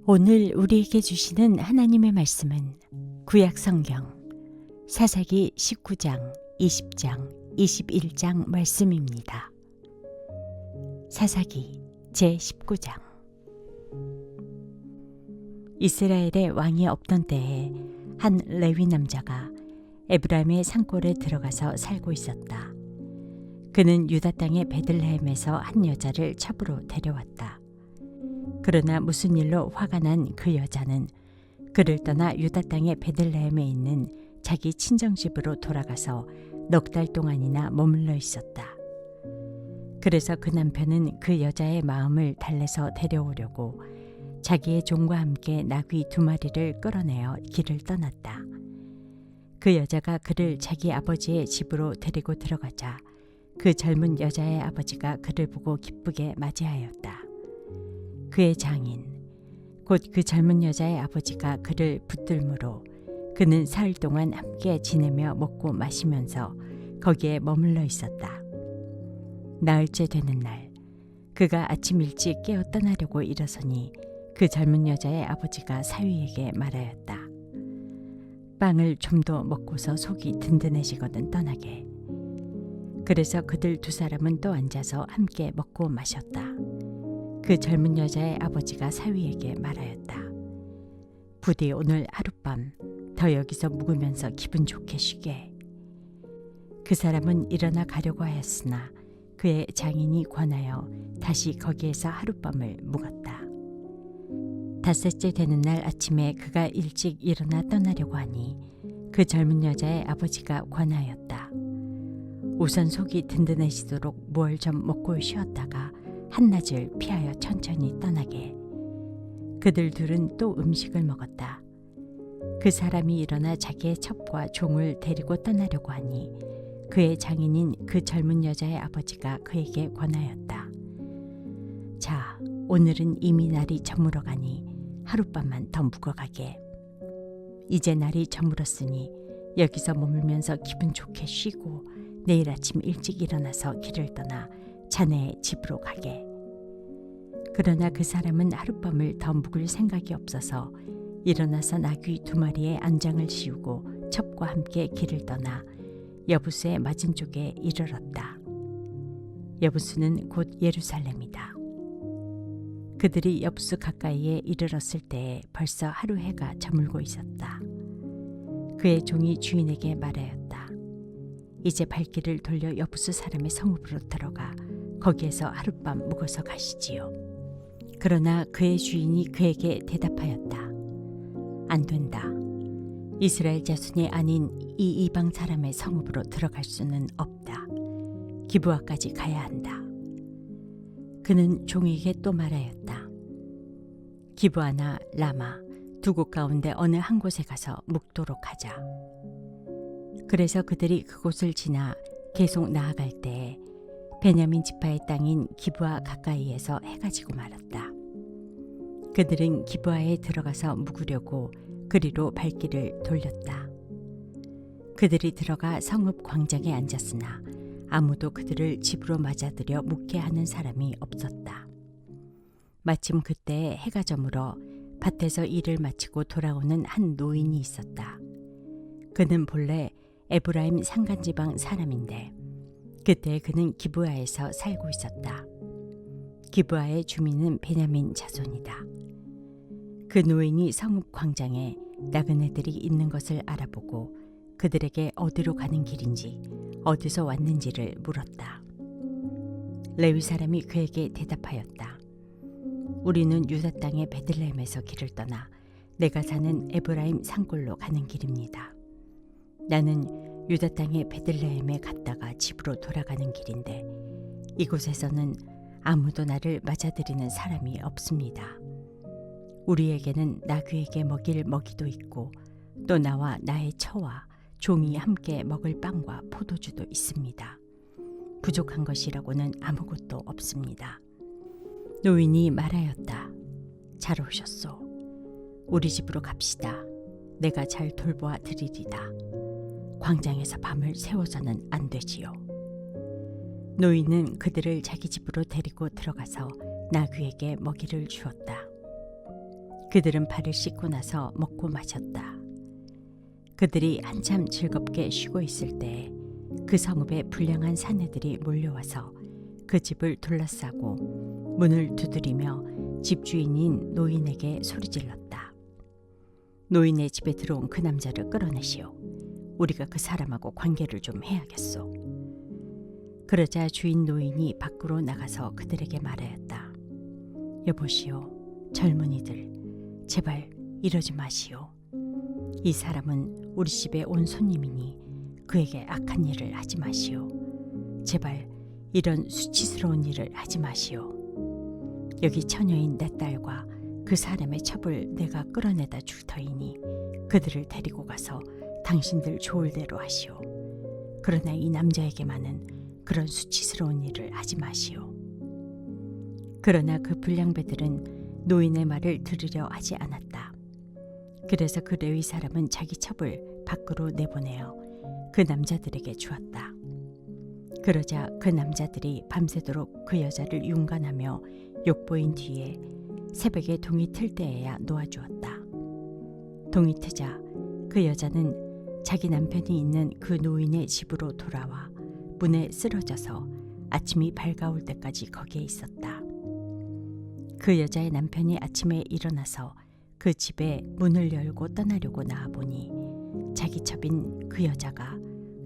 오늘 우리에게 주시는 하나님의 말씀은 구약 성경 사사기 19장, 20장, 21장 말씀입니다. 사사기 제19장. 이스라엘에 왕이 없던 때에 한 레위 남자가 에브라임의 산골에 들어가서 살고 있었다. 그는 유다 땅의 베들레헴에서 한 여자를 첩으로 데려왔다. 그러나 무슨 일로 화가 난 그 여자는 그를 떠나 유다 땅의 베들레헴에 있는 자기 친정집으로 돌아가서 넉 달 동안이나 머물러 있었다. 그래서 그 남편은 그 여자의 마음을 달래서 데려오려고 자기의 종과 함께 나귀 2마리를 끌어내어 길을 떠났다. 그 여자가 그를 자기 아버지의 집으로 데리고 들어가자 그 젊은 여자의 아버지가 그를 보고 기쁘게 맞이하였다. 그의 장인, 곧 그 젊은 여자의 아버지가 그를 붙들므로 그는 사흘 동안 함께 지내며 먹고 마시면서 거기에 머물러 있었다. 나흘째 되는 날, 그가 아침 일찍 깨어 떠나려고 일어서니 그 젊은 여자의 아버지가 사위에게 말하였다. 빵을 좀 더 먹고서 속이 든든해지거든 떠나게. 그래서 그들 2사람은 또 앉아서 함께 먹고 마셨다. 그 젊은 여자의 아버지가 사위에게 말하였다. 부디 오늘 하룻밤 더 여기서 묵으면서 기분 좋게 쉬게. 그 사람은 일어나 가려고 하였으나 그의 장인이 권하여 다시 거기에서 하룻밤을 묵었다. 5째 되는 날 아침에 그가 일찍 일어나 떠나려고 하니 그 젊은 여자의 아버지가 권하였다. 우선 속이 든든해지도록 뭘 좀 먹고 쉬었다가 한낮을 피하여 천천히 떠나게. 그들 둘은 또 음식을 먹었다. 그 사람이 일어나 자기의 첩과 종을 데리고 떠나려고 하니 그의 장인인 그 젊은 여자의 아버지가 그에게 권하였다. 자, 오늘은 이미 날이 저물어 가니 하룻밤만 더 묵어가게. 이제 날이 저물었으니 여기서 머물면서 기분 좋게 쉬고 내일 아침 일찍 일어나서 길을 떠나 자네의 집으로 가게. 그러나 그 사람은 하룻밤을 더 묵을 생각이 없어서 일어나서 나귀 2마리의 안장을 씌우고 첩과 함께 길을 떠나 여부수의 맞은 쪽에 이르렀다. 여부수는 곧 예루살렘이다. 그들이 여부수 가까이에 이르렀을 때에 벌써 하루 해가 저물고 있었다. 그의 종이 주인에게 말하였다. 이제 발길을 돌려 여부수 사람의 성읍으로 들어가 거기에서 하룻밤 묵어서 가시지요. 그러나 그의 주인이 그에게 대답하였다. 안 된다. 이스라엘 자손이 아닌 이 이방 사람의 성읍으로 들어갈 수는 없다. 기브아까지 가야 한다. 그는 종에게 또 말하였다. 기브아나 라마 2곳 가운데 어느 한 곳에 가서 묵도록 하자. 그래서 그들이 그곳을 지나 계속 나아갈 때에 베냐민 지파의 땅인 기브아 가까이에서 해가 지고 말았다. 그들은 기브아에 들어가서 묵으려고 그리로 발길을 돌렸다. 그들이 들어가 성읍 광장에 앉았으나 아무도 그들을 집으로 맞아들여 묵게 하는 사람이 없었다. 마침 그때에 해가 저물어 밭에서 일을 마치고 돌아오는 한 노인이 있었다. 그는 본래 에브라임 산간지방 사람인데 그때 그는 기브아에서 살고 있었다. 기브아의 주민은 베냐민 자손이다. 그 노인이 성읍 광장에 나그네들이 있는 것을 알아보고 그들에게 어디로 가는 길인지 어디서 왔는지를 물었다. 레위 사람이 그에게 대답하였다. 우리는 유다 땅의 베들레헴에서 길을 떠나 내가 사는 에브라임 산골로 가는 길입니다. 나는 유다 땅의 베들레헴에 갔다가 집으로 돌아가는 길인데 이곳에서는 아무도 나를 맞아들이는 사람이 없습니다. 우리에게는 나귀에게 먹일 먹이도 있고 또 나와 나의 처와 종이 함께 먹을 빵과 포도주도 있습니다. 부족한 것이라고는 아무것도 없습니다. 노인이 말하였다. 잘 오셨소. 우리 집으로 갑시다. 내가 잘 돌보아 드리리다. 광장에서 밤을 새워서는 안 되지요. 노인은 그들을 자기 집으로 데리고 들어가서 나귀에게 먹이를 주었다. 그들은 발을 씻고 나서 먹고 마셨다. 그들이 한참 즐겁게 쉬고 있을 때 그 성읍에 불량한 사내들이 몰려와서 그 집을 둘러싸고 문을 두드리며 집주인인 노인에게 소리질렀다. 노인의 집에 들어온 그 남자를 끌어내시오. 우리가 그 사람하고 관계를 좀 해야겠소. 그러자 주인 노인이 밖으로 나가서 그들에게 말하였다. 여보시오, 젊은이들, 제발 이러지 마시오. 이 사람은 우리 집에 온 손님이니 그에게 악한 일을 하지 마시오. 제발 이런 수치스러운 일을 하지 마시오. 여기 처녀인 내 딸과 그 사람의 첩을 내가 끌어내다 줄 터이니 그들을 데리고 가서 당신들 좋을 대로 하시오. 그러나 이 남자에게만은 그런 수치스러운 일을 하지 마시오. 그러나 그 불량배들은 노인의 말을 들으려 하지 않았다. 그래서 그 레위 사람은 자기 첩을 밖으로 내보내어 그 남자들에게 주었다. 그러자 그 남자들이 밤새도록 그 여자를 윤관하며 욕보인 뒤에 새벽에 동이 틀 때에야 놓아주었다. 동이 트자 그 여자는 자기 남편이 있는 그 노인의 집으로 돌아와 문에 쓰러져서 아침이 밝아올 때까지 거기에 있었다. 그 여자의 남편이 아침에 일어나서 그 집에 문을 열고 떠나려고 나와보니 자기 첩인 그 여자가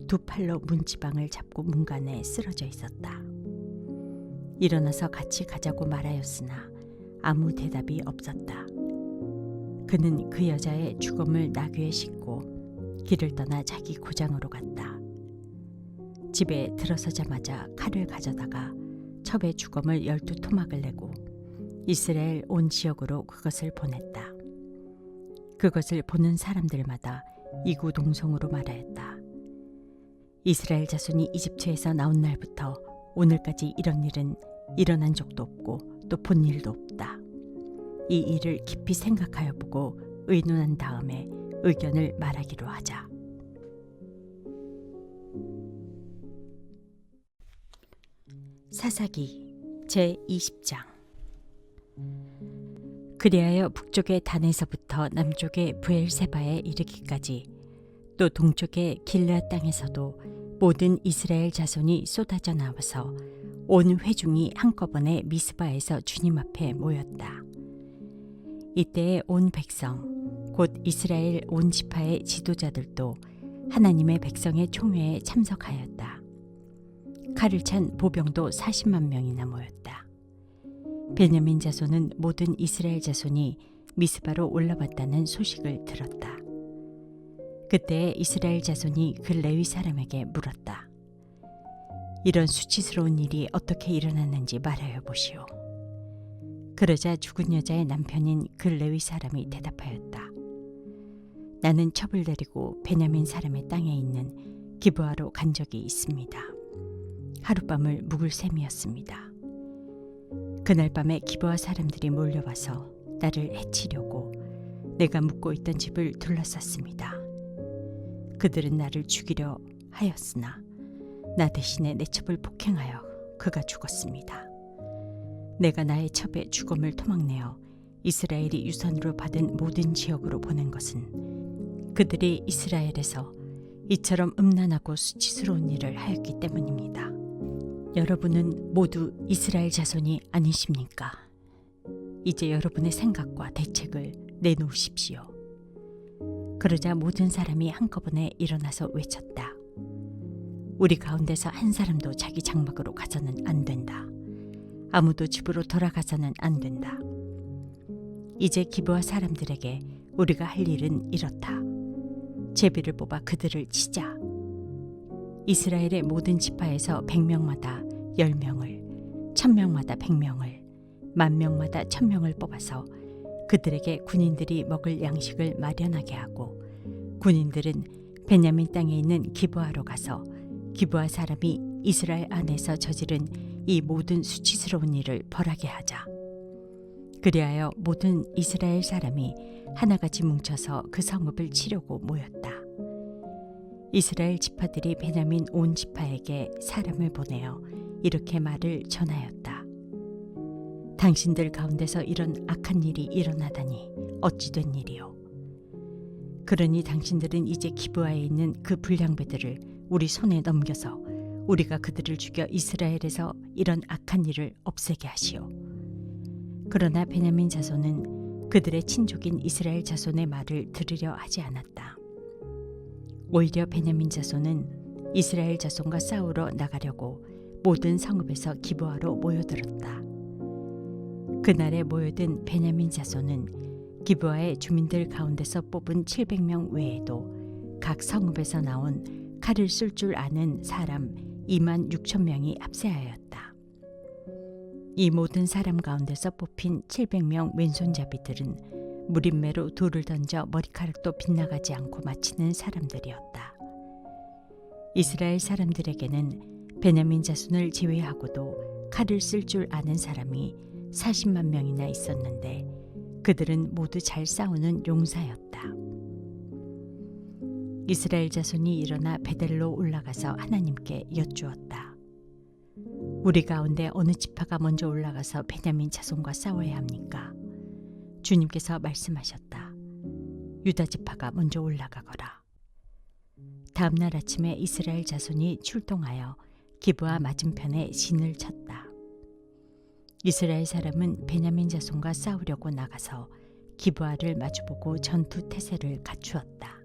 두 팔로 문지방을 잡고 문간에 쓰러져 있었다. 일어나서 같이 가자고 말하였으나 아무 대답이 없었다. 그는 그 여자의 죽음을 나귀에 싣고 길을 떠나 자기 고장으로 갔다. 집에 들어서자마자 칼을 가져다가 첩의 죽음을 12토막을 내고 이스라엘 온 지역으로 그것을 보냈다. 그것을 보는 사람들마다 이구동성으로 말하였다. 이스라엘 자손이 이집트에서 나온 날부터 오늘까지 이런 일은 일어난 적도 없고 또 본 일도 없다. 이 일을 깊이 생각하여 보고 의논한 다음에 의견을 말하기로 하자. 사사기 제20장. 그리하여 북쪽의 단에서부터 남쪽의 브엘세바에 이르기까지 또 동쪽의 길르앗 땅에서도 모든 이스라엘 자손이 쏟아져 나와서 온 회중이 한꺼번에 미스바에서 주님 앞에 모였다. 이때에 온 백성 곧 이스라엘 온 지파의 지도자들도 하나님의 백성의 총회에 참석하였다. 칼을 찬 보병도 40만 명이나 모였다. 베냐민 자손은 모든 이스라엘 자손이 미스바로 올라왔다는 소식을 들었다. 그때 이스라엘 자손이 그 레위 사람에게 물었다. 이런 수치스러운 일이 어떻게 일어났는지 말하여 보시오. 그러자 죽은 여자의 남편인 그 레위 사람이 대답하였다. 나는 첩을 데리고 베냐민 사람의 땅에 있는 기브아로 간 적이 있습니다. 하룻밤을 묵을 셈이었습니다. 그날 밤에 기브아 사람들이 몰려와서 나를 해치려고 내가 묵고 있던 집을 둘러쌌습니다. 그들은 나를 죽이려 하였으나 나 대신에 내 첩을 폭행하여 그가 죽었습니다. 내가 나의 첩의 죽음을 토막내어 이스라엘이 유산으로 받은 모든 지역으로 보낸 것은 그들이 이스라엘에서 이처럼 음란하고 수치스러운 일을 하였기 때문입니다. 여러분은 모두 이스라엘 자손이 아니십니까? 이제 여러분의 생각과 대책을 내놓으십시오. 그러자 모든 사람이 한꺼번에 일어나서 외쳤다. 우리 가운데서 한 사람도 자기 장막으로 가서는 안 된다. 아무도 집으로 돌아가서는 안 된다. 이제 기브아 사람들에게 우리가 할 일은 이렇다. 제비를 뽑아 그들을 치자. 이스라엘의 모든 지파에서 100명마다 10명을, 1000명마다 100명을, 10,000명마다 1000명을 뽑아서 그들에게 군인들이 먹을 양식을 마련하게 하고 군인들은 베냐민 땅에 있는 기브아로 가서 기브아 사람이 이스라엘 안에서 저지른 이 모든 수치스러운 일을 벌하게 하자. 그리하여 모든 이스라엘 사람이 하나같이 뭉쳐서 그 성읍을 치려고 모였다. 이스라엘 지파들이 베냐민 온 지파에게 사람을 보내어 이렇게 말을 전하였다. 당신들 가운데서 이런 악한 일이 일어나다니 어찌 된 일이요. 그러니 당신들은 이제 기브아에 있는 그 불량배들을 우리 손에 넘겨서 우리가 그들을 죽여 이스라엘에서 이런 악한 일을 없애게 하시오. 그러나 베냐민 자손은 그들의 친족인 이스라엘 자손의 말을 들으려 하지 않았다. 오히려 베냐민 자손은 이스라엘 자손과 싸우러 나가려고 모든 성읍에서 기브아로 모여들었다. 그날에 모여든 베냐민 자손은 기브아의 주민들 가운데서 뽑은 700명 외에도 각 성읍에서 나온 칼을 쓸 줄 아는 사람 2만 6천 명이 합세하였다. 이 모든 사람 가운데서 뽑힌 700명 왼손잡이들은 무림매로 돌을 던져 머리카락도 빗나가지 않고 마치는 사람들이었다. 이스라엘 사람들에게는 베냐민 자손을 제외하고도 칼을 쓸 줄 아는 사람이 40만 명이나 있었는데 그들은 모두 잘 싸우는 용사였다. 이스라엘 자손이 일어나 베델로 올라가서 하나님께 여쭈었다. 우리 가운데 어느 지파가 먼저 올라가서 베냐민 자손과 싸워야 합니까? 주님께서 말씀하셨다. 유다 지파가 먼저 올라가거라. 다음 날 아침에 이스라엘 자손이 출동하여 기브아 맞은편에 진을 쳤다. 이스라엘 사람은 베냐민 자손과 싸우려고 나가서 기브아를 마주보고 전투 태세를 갖추었다.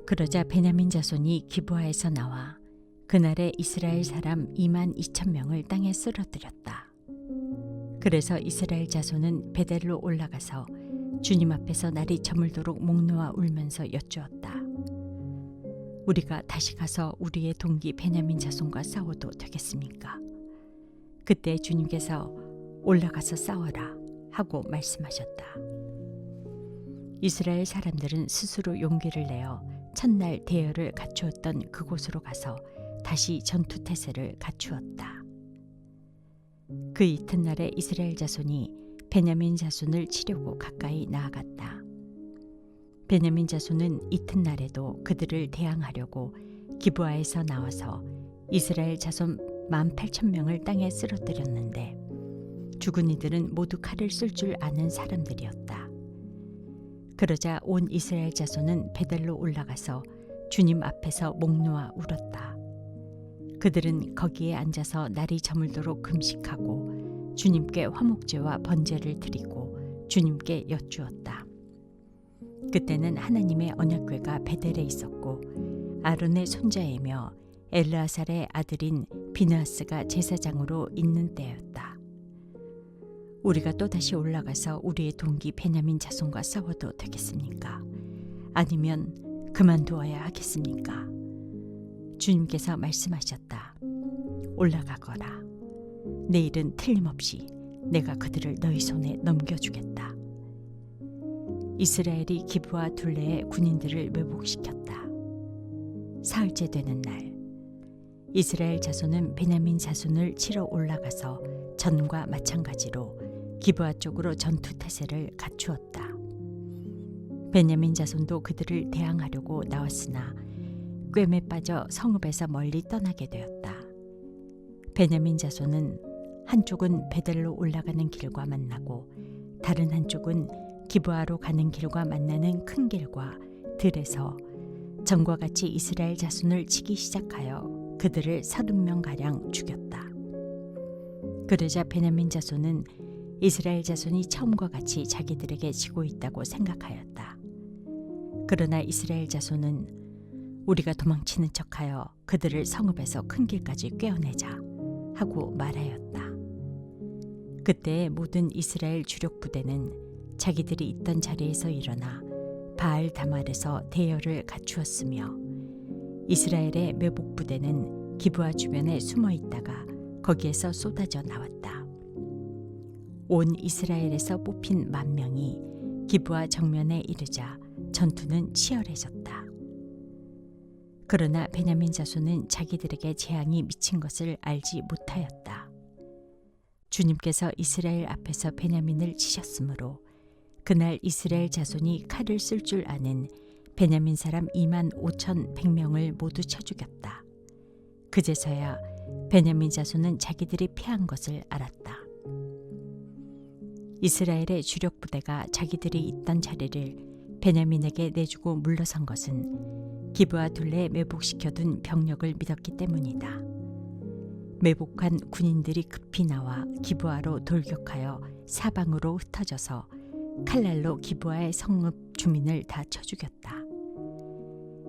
그러자 베냐민 자손이 기브아에서 나와 그날에 이스라엘 사람 2만 2천 명을 땅에 쓰러뜨렸다. 그래서 이스라엘 자손은 베델로 올라가서 주님 앞에서 날이 저물도록 목 놓아 울면서 여쭈었다. 우리가 다시 가서 우리의 동기 베냐민 자손과 싸워도 되겠습니까? 그때 주님께서 올라가서 싸워라 하고 말씀하셨다. 이스라엘 사람들은 스스로 용기를 내어 첫날 대열을 갖추었던 그곳으로 가서 다시 전투 태세를 갖추었다. 그 이튿날에 이스라엘 자손이 베냐민 자손을 치려고 가까이 나아갔다. 베냐민 자손은 이튿날에도 그들을 대항하려고 기브아에서 나와서 이스라엘 자손 18,000명을 땅에 쓰러뜨렸는데 죽은 이들은 모두 칼을 쓸 줄 아는 사람들이었다. 그러자 온 이스라엘 자손은 베델로 올라가서 주님 앞에서 목 놓아 울었다. 그들은 거기에 앉아서 날이 저물도록 금식하고 주님께 화목제와 번제를 드리고 주님께 여쭈었다. 그때는 하나님의 언약궤가 베델에 있었고 아론의 손자이며 엘르아살의 아들인 비느하스가 제사장으로 있는 때였다. 우리가 또다시 올라가서 우리의 동기 베냐민 자손과 싸워도 되겠습니까? 아니면 그만두어야 하겠습니까? 주님께서 말씀하셨다. 올라가거라. 내일은 틀림없이 내가 그들을 너희 손에 넘겨주겠다. 이스라엘이 기브아 둘레의 군인들을 매복시켰다. 사흘째 되는 날 이스라엘 자손은 베냐민 자손을 치러 올라가서 전과 마찬가지로 기브아 쪽으로 전투 태세를 갖추었다. 베냐민 자손도 그들을 대항하려고 나왔으나 꿰매 빠져 성읍에서 멀리 떠나게 되었다. 베냐민 자손은 한쪽은 베델로 올라가는 길과 만나고 다른 한쪽은 기브아로 가는 길과 만나는 큰 길과 들에서 전과 같이 이스라엘 자손을 치기 시작하여 그들을 30명가량 죽였다. 그러자 베냐민 자손은 이스라엘 자손이 처음과 같이 자기들에게 지고 있다고 생각하였다. 그러나 이스라엘 자손은 우리가 도망치는 척하여 그들을 성읍에서 큰 길까지 꿰어내자 하고 말하였다. 그때 모든 이스라엘 주력 부대는 자기들이 있던 자리에서 일어나 바알 다말에서 대열을 갖추었으며 이스라엘의 매복 부대는 기브아 주변에 숨어 있다가 거기에서 쏟아져 나왔다. 온 이스라엘에서 뽑힌 10,000명이 기브아 정면에 이르자 전투는 치열해졌다. 그러나 베냐민 자손은 자기들에게 재앙이 미친 것을 알지 못하였다. 주님께서 이스라엘 앞에서 베냐민을 치셨으므로 그날 이스라엘 자손이 칼을 쓸 줄 아는 베냐민 사람 25,100명을 모두 쳐 죽였다. 그제서야 베냐민 자손은 자기들이 패한 것을 알았다. 이스라엘의 주력 부대가 자기들이 있던 자리를 베냐민에게 내주고 물러선 것은 기브아 둘레에 매복시켜둔 병력을 믿었기 때문이다. 매복한 군인들이 급히 나와 기브아로 돌격하여 사방으로 흩어져서 칼날로 기브아의 성읍 주민을 다 쳐 죽였다.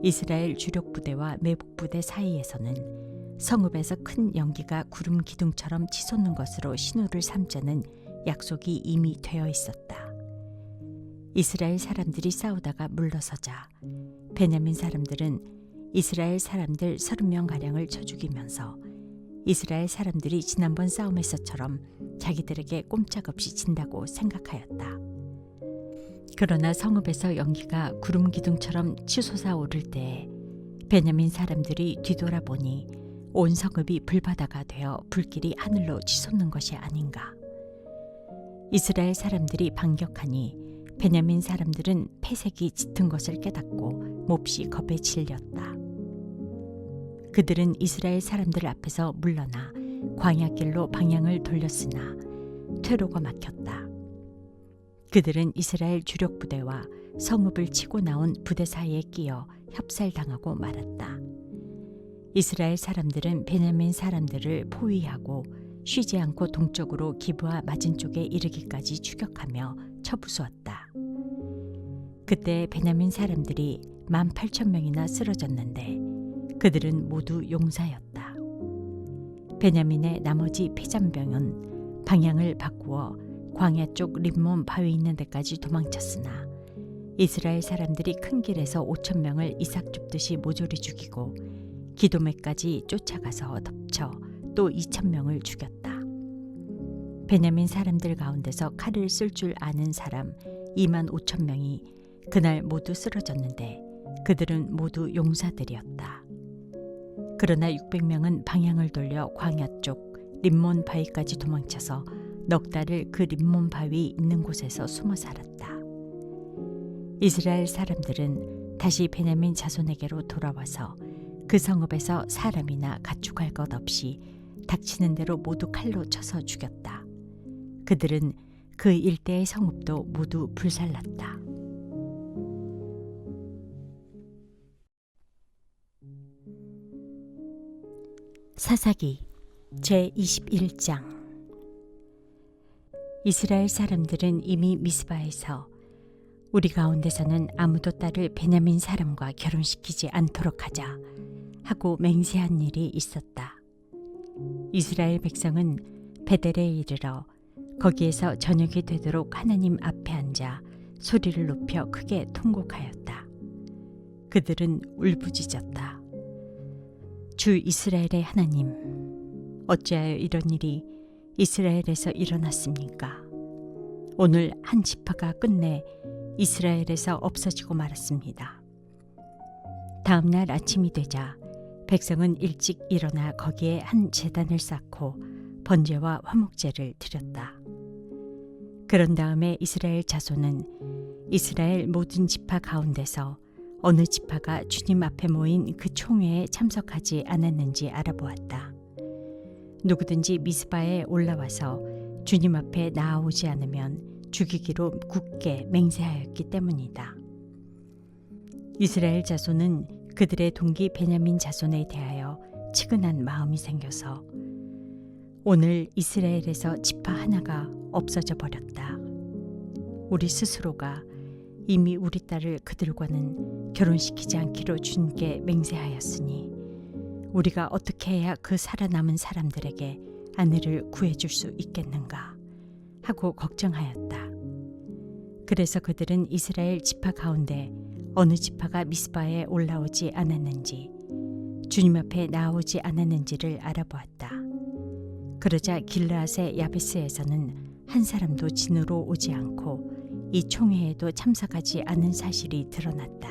이스라엘 주력 부대와 매복 부대 사이에서는 성읍에서 큰 연기가 구름 기둥처럼 치솟는 것으로 신호를 삼자는 약속이 이미 되어 있었다. 이스라엘 사람들이 싸우다가 물러서자 베냐민 사람들은 이스라엘 사람들 30명가량을 쳐 죽이면서 이스라엘 사람들이 지난번 싸움에서처럼 자기들에게 꼼짝없이 진다고 생각하였다. 그러나 성읍에서 연기가 구름 기둥처럼 치솟아 오를 때에 베냐민 사람들이 뒤돌아보니 온 성읍이 불바다가 되어 불길이 하늘로 치솟는 것이 아닌가. 이스라엘 사람들이 반격하니 베냐민 사람들은 패색이 짙은 것을 깨닫고 몹시 겁에 질렸다. 그들은 이스라엘 사람들 앞에서 물러나 광야길로 방향을 돌렸으나 퇴로가 막혔다. 그들은 이스라엘 주력 부대와 성읍을 치고 나온 부대 사이에 끼어 협살당하고 말았다. 이스라엘 사람들은 베냐민 사람들을 포위하고 쉬지 않고 동쪽으로 기브아 맞은쪽에 이르기까지 추격하며 쳐부수었다. 그때 베냐민 사람들이 18,000명이나 쓰러졌는데 그들은 모두 용사였다. 베냐민의 나머지 패잔병은 방향을 바꾸어 광야 쪽 림몬 바위 있는 데까지 도망쳤으나 이스라엘 사람들이 큰 길에서 5,000명을 이삭 줍듯이 모조리 죽이고 기도메까지 쫓아가서 덮쳐 또 2,000명을 죽였다. 베냐민 사람들 가운데서 칼을 쓸 줄 아는 사람 25,000명이 그날 모두 쓰러졌는데 그들은 모두 용사들이었다. 그러나 600명은 방향을 돌려 광야 쪽 림몬 바위까지 도망쳐서 넉 달을 그 림몬 바위 있는 곳에서 숨어 살았다. 이스라엘 사람들은 다시 베냐민 자손에게로 돌아와서 그 성읍에서 사람이나 가축할 것 없이 닥치는 대로 모두 칼로 쳐서 죽였다. 그들은 그 일대의 성읍도 모두 불살랐다. 사사기 제21장. 이스라엘 사람들은 이미 미스바에서 우리 가운데서는 아무도 딸을 베냐민 사람과 결혼시키지 않도록 하자 하고 맹세한 일이 있었다. 이스라엘 백성은 베델에 이르러 거기에서 저녁이 되도록 하나님 앞에 앉아 소리를 높여 크게 통곡하였다. 그들은 울부짖었다. 주 이스라엘의 하나님, 어찌하여 이런 일이 이스라엘에서 일어났습니까? 오늘 한 지파가 끝내 이스라엘에서 없어지고 말았습니다. 다음 날 아침이 되자 백성은 일찍 일어나 거기에 한 제단을 쌓고 번제와 화목제를 드렸다. 그런 다음에 이스라엘 자손은 이스라엘 모든 지파 가운데서 어느 지파가 주님 앞에 모인 그 총회에 참석하지 않았는지 알아보았다. 누구든지 미스바에 올라와서 주님 앞에 나아오지 않으면 죽이기로 굳게 맹세하였기 때문이다. 이스라엘 자손은 그들의 동기 베냐민 자손에 대하여 측은한 마음이 생겨서 오늘 이스라엘에서 지파 하나가 없어져 버렸다. 우리 스스로가 이미 우리 딸을 그들과는 결혼시키지 않기로 주님께 맹세하였으니 우리가 어떻게 해야 그 살아남은 사람들에게 아내를 구해줄 수 있겠는가 하고 걱정하였다. 그래서 그들은 이스라엘 지파 가운데 어느 지파가 미스바에 올라오지 않았는지 주님 앞에 나오지 않았는지를 알아보았다. 그러자 길르앗의 야베스에서는 한 사람도 진으로 오지 않고 이 총회에도 참석하지 않은 사실이 드러났다.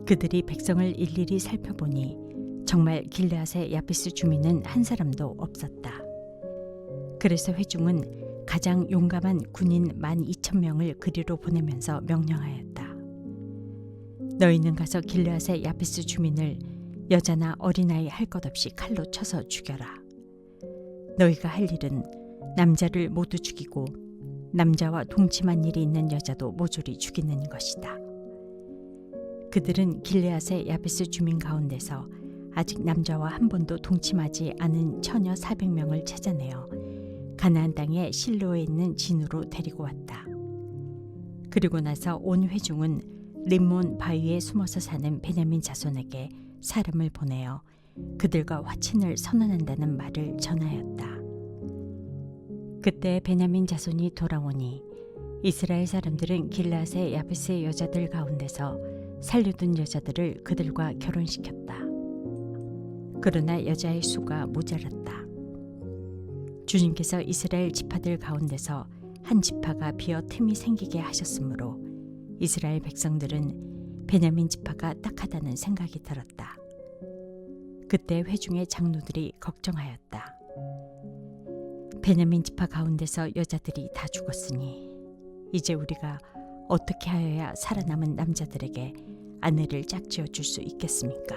그들이 백성을 일일이 살펴보니 정말 길르앗의 야베스 주민은 한 사람도 없었다. 그래서 회중은 가장 용감한 군인 12,000명을 그리로 보내면서 명령하였다. 너희는 가서 길르앗의 야베스 주민을 여자나 어린아이 할 것 없이 칼로 쳐서 죽여라. 너희가 할 일은 남자를 모두 죽이고 남자와 동침한 일이 있는 여자도 모조리 죽이는 것이다. 그들은 길르앗의 야베스 주민 가운데서 아직 남자와 한 번도 동침하지 않은 처녀 400명을 찾아내어 가나안 땅의 실로에 있는 진으로 데리고 왔다. 그리고 나서 온 회중은 림몬 바위에 숨어서 사는 베냐민 자손에게 사람을 보내어 그들과 화친을 선언한다는 말을 전하였다. 그때 베냐민 자손이 돌아오니 이스라엘 사람들은 길르앗의 야베스의 여자들 가운데서 살려둔 여자들을 그들과 결혼시켰다. 그러나 여자의 수가 모자랐다. 주님께서 이스라엘 지파들 가운데서 한 지파가 비어 틈이 생기게 하셨으므로 이스라엘 백성들은 베냐민 지파가 딱하다는 생각이 들었다. 그때 회중의 장로들이 걱정하였다. 베냐민 지파 가운데서 여자들이 다 죽었으니 이제 우리가 어떻게 하여야 살아남은 남자들에게 아내를 짝지어 줄 수 있겠습니까?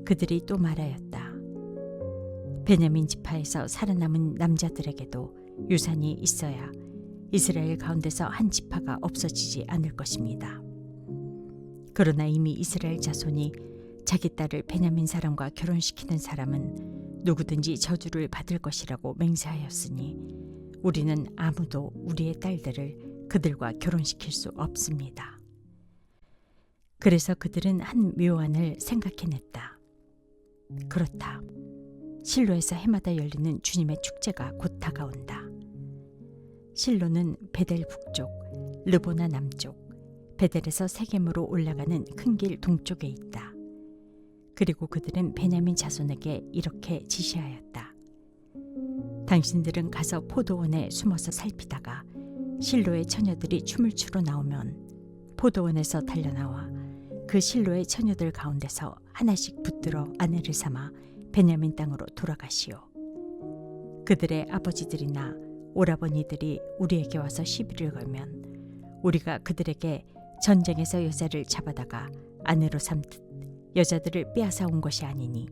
그들이 또 말하였다. 베냐민 지파에서 살아남은 남자들에게도 유산이 있어야 이스라엘 가운데서 한 지파가 없어지지 않을 것입니다. 그러나 이미 이스라엘 자손이 자기 딸을 베냐민 사람과 결혼시키는 사람은 누구든지 저주를 받을 것이라고 맹세하였으니 우리는 아무도 우리의 딸들을 그들과 결혼시킬 수 없습니다. 그래서 그들은 한 묘안을 생각해냈다. 그렇다. 실로에서 해마다 열리는 주님의 축제가 곧 다가온다. 실로는 베델 북쪽, 르보나 남쪽, 베델에서 세겜으로 올라가는 큰 길 동쪽에 있다. 그리고 그들은 베냐민 자손에게 이렇게 지시하였다. 당신들은 가서 포도원에 숨어서 살피다가 실로의 처녀들이 춤을 추러 나오면 포도원에서 달려나와 그 실로의 처녀들 가운데서 하나씩 붙들어 아내를 삼아 베냐민 땅으로 돌아가시오. 그들의 아버지들이나 오라버니들이 우리에게 와서 시비를 걸면 우리가 그들에게 전쟁에서 여자를 잡아다가 아내로 삼듯 여자들을 빼앗아 온 것이 아니니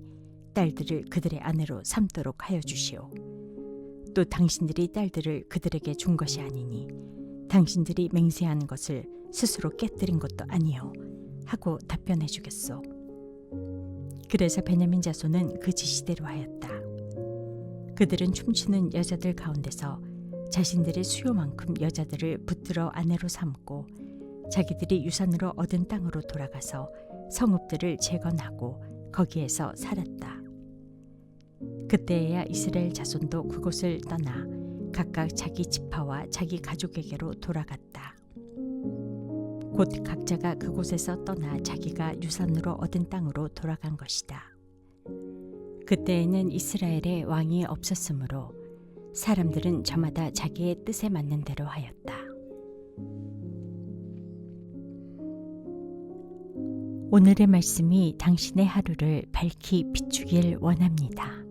딸들을 그들의 아내로 삼도록 하여 주시오. 또 당신들이 딸들을 그들에게 준 것이 아니니 당신들이 맹세한 것을 스스로 깨뜨린 것도 아니요 하고 답변해 주겠소. 그래서 베냐민 자손은 그 지시대로 하였다. 그들은 춤추는 여자들 가운데서 자신들의 수요만큼 여자들을 붙들어 아내로 삼고 자기들이 유산으로 얻은 땅으로 돌아가서 성읍들을 재건하고 거기에서 살았다. 그때에야 이스라엘 자손도 그곳을 떠나 각각 자기 지파와 자기 가족에게로 돌아갔다. 곧 각자가 그곳에서 떠나 자기가 유산으로 얻은 땅으로 돌아간 것이다. 그때에는 이스라엘에 왕이 없었으므로 사람들은 저마다 자기의 뜻에 맞는 대로 하였다. 오늘의 말씀이 당신의 하루를 밝히 비추길 원합니다.